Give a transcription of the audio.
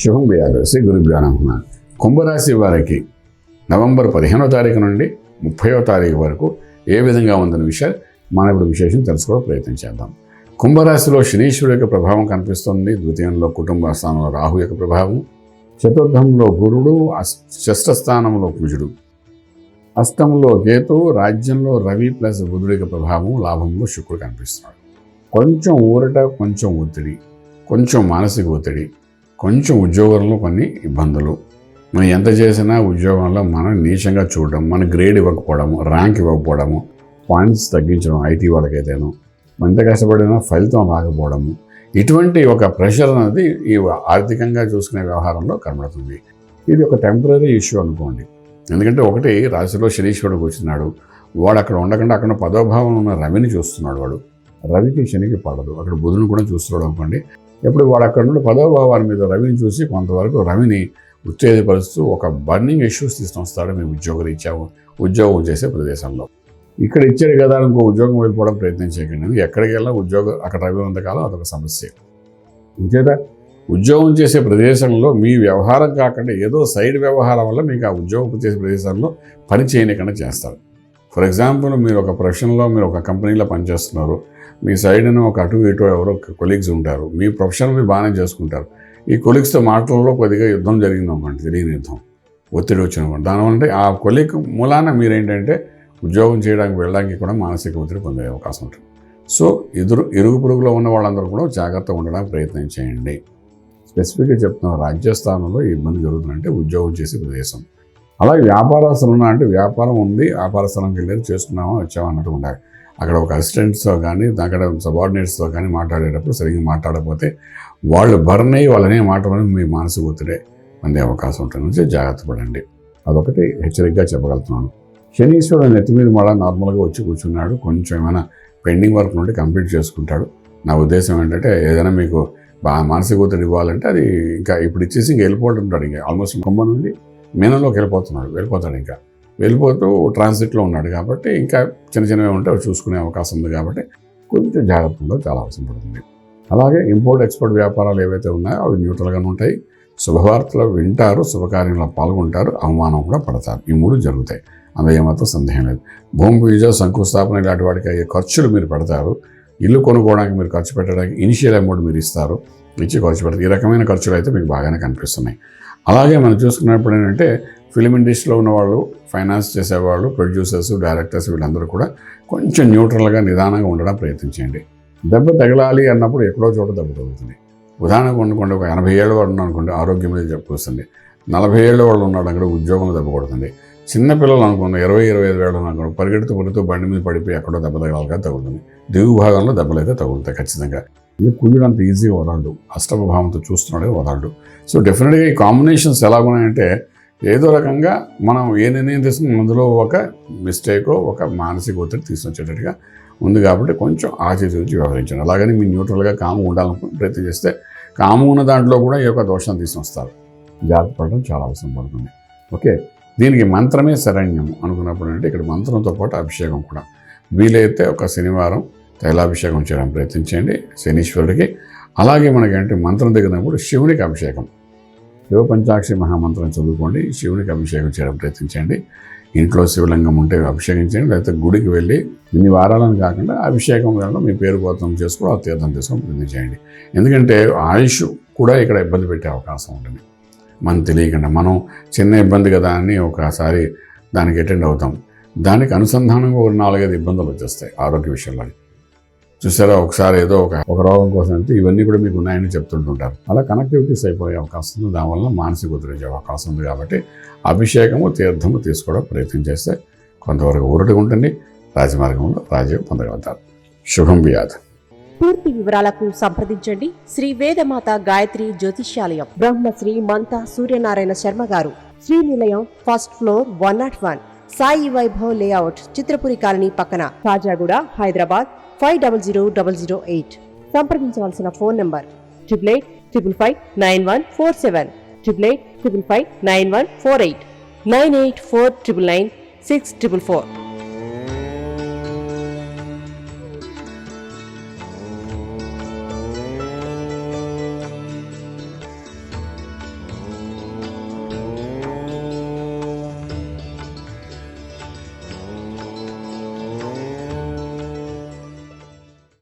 శుభం వ్యాధి శ్రీ గురుభ్యో నమః. కుంభరాశి వారికి నవంబర్ 15వ తారీఖు నుండి 30వ తారీఖు వరకు ఏ విధంగా ఉందన్న విషయాలు మనం ఇప్పుడు విశేషం తెలుసుకోవడం ప్రయత్నం చేద్దాం. కుంభరాశిలో శనీశ్వరుడు యొక్క ప్రభావం కనిపిస్తుంది. ద్వితీయంలో కుటుంబ స్థానంలో రాహు యొక్క ప్రభావం, చతుర్థంలో గురుడు, షష్ఠ స్థానంలో కుజుడు, అష్టంలో కేతు, రాజ్యంలో రవి ప్లస్ బుధుడి యొక్క ప్రభావం, లాభంలో శుక్రుడు కనిపిస్తున్నాడు. కొంచెం ఊరట, కొంచెం ఒత్తిడి, కొంచెం మానసిక ఒత్తిడి, కొంచెం ఉద్యోగంలో కొన్ని ఇబ్బందులు. మనం ఎంత చేసినా ఉద్యోగంలో మనం నీచంగా చూడడం, మన గ్రేడ్ ఇవ్వకపోవడము, ర్యాంక్ ఇవ్వకపోవడము, పాయింట్స్ తగ్గించడం, ఐటీ వాళ్ళకైతేనో ఎంత కష్టపడినా ఫలితం రాకపోవడము, ఇటువంటి ఒక ప్రెషర్ అనేది ఈ ఆర్థికంగా చూసుకునే వ్యవహారంలో కనబడుతుంది. ఇది ఒక టెంపరీ ఇష్యూ అనుకోండి. ఎందుకంటే ఒకటి రాశిలో శనీశ్వరుడు కూర్చున్నాడు, వాడు అక్కడ ఉండకుండా అక్కడ 10వ భావంలో ఉన్న రవిని చూస్తున్నాడు. వాడు రవికి శనికి పడదు, అక్కడ బుధుని కూడా చూస్తున్నాడు అనుకోండి. ఎప్పుడు వాడు అక్కడ నుండి 10వ భావాల మీద రవిని చూసి కొంతవరకు రవిని ఉత్తేజపరుస్తూ ఒక బర్నింగ్ ఇష్యూస్ తీసుకొస్తాడు మీ ఉద్యోగరీత్యా ఉద్యోగం చేసే ప్రదేశంలో. ఇక్కడ ఇచ్చాడు కదా ఇంకో ఉద్యోగం వెళ్ళిపోవడం ప్రయత్నం చేయకండి. ఎక్కడికి వెళ్ళినా ఉద్యోగం అక్కడ రవి ఉన్నంతకాలం అదొక సమస్య. ఇంకేదా ఉద్యోగం చేసే ప్రదేశంలో మీ వ్యవహారం కాకుండా ఏదో సైడ్ వ్యవహారం వల్ల మీకు ఆ ఉద్యోగం చేసే ప్రదేశంలో పని చేయనికన్నా చేస్తారు. ఫర్ ఎగ్జాంపుల్, మీరు ఒక ప్రొఫెషన్లో మీరు ఒక కంపెనీలో పనిచేస్తున్నారు, మీ సైడ్ను ఒక అటు ఇటు ఎవరో కొలీగ్స్ ఉంటారు, మీ ప్రొఫెషన్ మీరు బాగానే చేసుకుంటారు. ఈ కొలీగ్స్తో మాటలలో కొద్దిగా యుద్ధం జరిగింది అనుకోండి, తెలియని యుద్ధం, ఒత్తిడి వచ్చినప్పుడు దానివల్ల ఆ కొలీగ్ మూలాన మీరేంటంటే ఉద్యోగం చేయడానికి వెళ్ళడానికి కూడా మానసిక ఒత్తిడి పొందే అవకాశం ఉంటుంది. సో ఇరుగు పొరుగులో ఉన్న వాళ్ళందరూ కూడా జాగ్రత్తగా ఉండడానికి ప్రయత్నం చేయండి. స్పెసిఫిక్గా చెప్తున్న రాజ్యస్థానంలో ఇబ్బంది జరుగుతుందంటే ఉద్యోగం చేసే ప్రదేశం. అలాగే వ్యాపారస్తులు ఉన్నా అంటే వ్యాపారం ఉంది, వ్యాపార స్థలంకి వెళ్ళేది చేసుకున్నామా వచ్చామా అన్నట్టు ఉండాలి. అక్కడ ఒక అసిస్టెంట్స్తో కానీ అక్కడ సబార్డినేట్స్తో కానీ మాట్లాడేటప్పుడు సరిగ్గా మాట్లాడకపోతే వాళ్ళు బర్న్ అయ్యి వాళ్ళనే మాట్లాడడం మీ మానసిక ఒత్తిడే పొందే అవకాశం ఉంటుంది. నుంచి జాగ్రత్త పడండి. అదొకటి హెచ్చరికగా చెప్పగలుగుతున్నాను. శనీశ్వరుడు నెత్తి మీద మళ్ళీ నార్మల్గా వచ్చి కూర్చున్నాడు. కొంచెం ఏమైనా పెండింగ్ వర్క్ నుండి కంప్లీట్ చేసుకుంటాడు. నా ఉద్దేశం ఏంటంటే ఏదైనా మీకు బాగా మానసిక ఒత్తిడి ఇవ్వాలంటే అది ఇంకా ఇప్పుడు ఇచ్చేసి ఇంక వెళ్ళిపోతుంటాడు. ఇంకా ఆల్మోస్ట్ కుంభం నుండి మీనంలోకి వెళ్ళిపోతాడు. ఇంకా వెళ్ళిపోతూ ట్రాన్సిట్లో ఉన్నాడు కాబట్టి ఇంకా చిన్నవి ఉంటే అవి చూసుకునే అవకాశం ఉంది. కాబట్టి కొంచెం జాగ్రత్త ఉండడం చాలా అవసరం పడుతుంది. అలాగే ఇంపోర్ట్ ఎక్స్పోర్ట్ వ్యాపారాలు ఏవైతే ఉన్నాయో అవి న్యూట్రల్గానే ఉంటాయి. శుభవార్తలు వింటారు, శుభకార్యంలో పాల్గొంటారు, అవమానం కూడా పడతారు. ఈ 3 జరుగుతాయి, అందులో ఏమాత్రం సందేహం లేదు. భూమి పూజ, శంకుస్థాపన ఇలాంటి వాటికి అయ్యే ఖర్చులు మీరు పెడతారు. ఇల్లు కొనుక్కోవడానికి మీరు ఖర్చు పెట్టడానికి ఇనిషియల్ అమౌంట్ మీరు ఇస్తారు, ఇచ్చి ఖర్చు పెడతారు. ఈ రకమైన ఖర్చులు అయితే మీకు బాగానే కనిపిస్తున్నాయి. అలాగే మనం చూసుకున్నప్పుడు ఏంటంటే ఫిలిం ఇండస్ట్రీలో ఉన్నవాళ్ళు, ఫైనాన్స్ చేసేవాళ్ళు, ప్రొడ్యూసర్స్, డైరెక్టర్స్ వీళ్ళందరూ కూడా కొంచెం న్యూట్రల్గా నిదానంగా ఉండడం ప్రయత్నించండి. దెబ్బ తగలాలి అన్నప్పుడు ఎక్కడో చోట దెబ్బ తగులుతుంది. ఉదాహరణకు అనుకోండి, ఒక 80 ఏళ్ళ వాడు ఉన్నాడు అనుకోండి, ఆరోగ్యం మీద చెప్పుకొస్తుంది. 40 ఏళ్ళ వాళ్ళు ఉన్నాడు అక్కడ ఉద్యోగంలో దెబ్బ కొడుతుంది. చిన్నపిల్లలు అనుకోండి, 20-25 ఏళ్ళు అనుకోండి, పరిగెడుతూ బండి మీద పడిపోయి ఎక్కడో దెబ్బ తగలాలిగా తగులుతుంది. దిగు భాగంలో దెబ్బలు అయితే తగులుతాయి ఖచ్చితంగా. ఇది కుజుడు అంత ఈజీగా వదలడు, అష్టమ భావంతో చూస్తున్నాడే వదలడు. సో డెఫినెట్గా ఈ కాంబినేషన్స్ ఎలాగున్నాయంటే ఏదో రకంగా మనం ఏ నిర్ణయం తీసుకుని అందులో ఒక మిస్టేకో ఒక మానసిక ఒత్తిడి తీసుకొచ్చేటట్టుగా ఉంది. కాబట్టి కొంచెం ఆచితూచి వ్యవహరించండి. అలాగని మీ న్యూట్రల్గా కాము ఉండాలని ప్రయత్నం చేస్తే కాము ఉన్న దాంట్లో కూడా ఈ యొక్క దోషాన్ని తీసుకొస్తారు. జాగ్రత్త పడడం చాలా అవసరం పడుతుంది. ఓకే, దీనికి మంత్రమే శరణ్యం అనుకున్నప్పుడు అంటే ఇక్కడ మంత్రంతో పాటు అభిషేకం కూడా వీలైతే ఒక శనివారం తైలాభిషేకం చేయడానికి ప్రయత్నించండి శనీశ్వరుడికి. అలాగే మనకేంటి మంత్రం దగ్గరప్పుడు శివునికి అభిషేకం, శివ పంచాక్షి మహామంత్రం చదువుకోండి, శివునికి అభిషేకం చేయడం ప్రయత్నించండి. ఇంట్లో శివలింగం ఉంటే అభిషేకించండి, లేకపోతే గుడికి వెళ్ళి ఇన్ని వారాలను కాకుండా అభిషేకం వల్ల మీ పేరు గోత్రం చేసుకుని ఆ తీర్థం తీసుకొని ప్రయత్నించండి. ఎందుకంటే ఆయుష్ కూడా ఇక్కడ ఇబ్బంది పెట్టే అవకాశం ఉంటుంది. మనం తెలియకుండా మనం చిన్న ఇబ్బంది కదా అని ఒకసారి దానికి అటెండ్ అవుతాం. దానికి అనుసంధానంగా ఒక 4-5 ఇబ్బందులు వచ్చేస్తాయి ఆరోగ్య విషయంలో. చూసారా, ఒకసారి ఏదో ఒక రోగం కోసం అంటే ఇవన్నీ కూడా మీకు ఉన్నాయని చెప్తుంటుంటారు. అలా కనెక్టివిటీస్ అయిపోయే అవకాశం ఉంది. దానివల్ల మానసిక ఒత్తిడి వచ్చే అవకాశం ఉంది. కాబట్టి అభిషేకము, తీర్థము తీసుకోవడం ప్రయత్నం చేస్తే కొంతవరకు ఊరటగా ఉంటుంది. రాజమార్గంలో రాజ్యం పొందగలుగుతారు. శుభం వ్యాధి. పూర్తి వివరాలకు సంప్రదించండి శ్రీ వేదమాత గాయత్రి జ్యోతిష్యాలయం, బ్రహ్మశ్రీ మంతా సూర్యనారాయణ శర్మ గారు, Srinilayam, first floor, 101, Sai Vaibhav layout, Chitrapuri colony పక్కన, కాజాగూడ, హైదరాబాద్ 500008. సంప్రదించవలసిన ఫోన్ నంబర్ 8855559147, 8855559148, 9849996644.